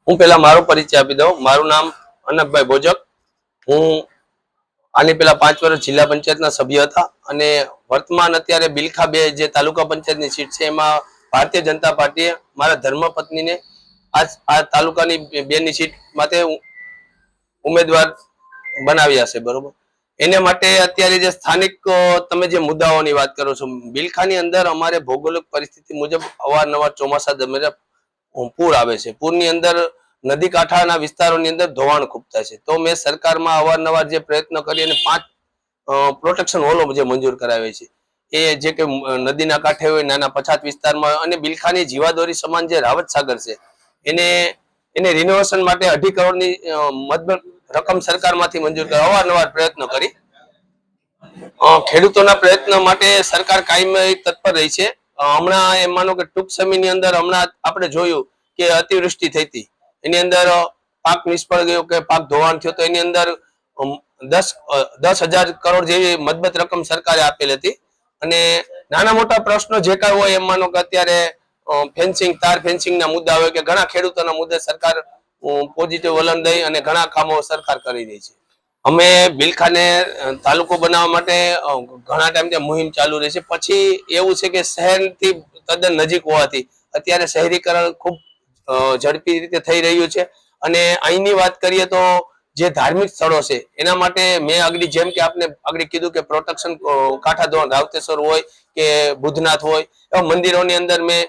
હું પેલા મારો પરિચય આપી દઉં। મારું નામ અનકભાઈ બોજક। હું આની પેલા 5 વર્ષ જિલ્લા પંચાયતના સભ્ય હતા અને વર્તમાન અત્યારે બિલખા 2 જે તાલુકા પંચાયતની સીટ છે એમાં ભારતીય જનતા પાર્ટીએ મારા ધર્મપત્નીને આ તાલુકાની 2ની સીટ માટે ઉમેદવાર બનાવ્યા છે, બરોબર। એને માટે અત્યારે જે સ્થાનિક તમે જે મુદ્દાઓની વાત કરો છો, બિલખાની અંદર અમારે ભૌગોલિક પરિસ્થિતિ મુજબ અવારનવાર ચોમાસા દરમિયાન પૂર આવે છે। પૂરની અંદર નદી કાંઠાના વિસ્તારોની અંદર ધોવાણ ખૂબ થાય છે। તો મેં સરકારમાં અવારનવાર જે પ્રયત્ન કરી અને 5 પ્રોટેક્શન હોલો જે મંજૂર કરાવે છે, એ જે કે નદીના કાંઠે હોય, નાના પછાત વિસ્તારમાં અને બિલખાની જીવાદોરી સમાન જે રાવત સાગર છે એને રિનોવેશન માટે 2.5 કરોડની મદદ રકમ સરકારમાંથી મંજૂર કરવા અવારનવાર પ્રયત્ન કરી। ખેડૂતોના પ્રયત્ન માટે સરકાર કાયમી તત્પર રહી છે। હમણાં એમ માનો કે ટૂંક સમયની અંદર હમણાં આપણે જોયું કે અતિવૃષ્ટિ થઈ હતી, એની અંદર પાક નિષ્ફળ ગયો કે પાક ધોવાણ થયો, તો એની અંદર 10,000 કરોડ જેવી મદદ રકમ સરકારે આપેલ હતી। અને નાના મોટા પ્રશ્નો જે કાંઈ હોય, એમ માનો કે અત્યારે ફેન્સિંગ, તાર ફેન્સિંગના મુદ્દા હોય કે ઘણા ખેડૂતોના મુદ્દે સરકાર પોઝિટિવ વલણ દઈ અને ઘણા કામો સરકાર કરી રહી છે। અમે બિલખાને તાલુકો બનાવવા માટે ઘણા ટાઈમથી મુહિમ ચાલુ રહી છે। પછી એવું છે કે શહેરથી તદ્દન નજીક હોવાથી અત્યારે શહેરીકરણ ખૂબ ઝડપી રીતે થઈ રહ્યું છે। અને અહીંની વાત કરીએ તો જે ધાર્મિક સ્થળો છે એના માટે મેં આગળ જેમ કે આપને આગળ કીધું કે પ્રોટેક્શન કાંઠા ધોરણ રાવતેશ્વર હોય કે બુધનાથ હોય, એવા મંદિરોની અંદર મેં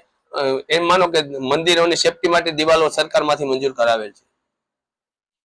એમ માનો કે મંદિરોની સેફટી માટે દિવાલો સરકારમાંથી મંજૂર કરાવેલ છે।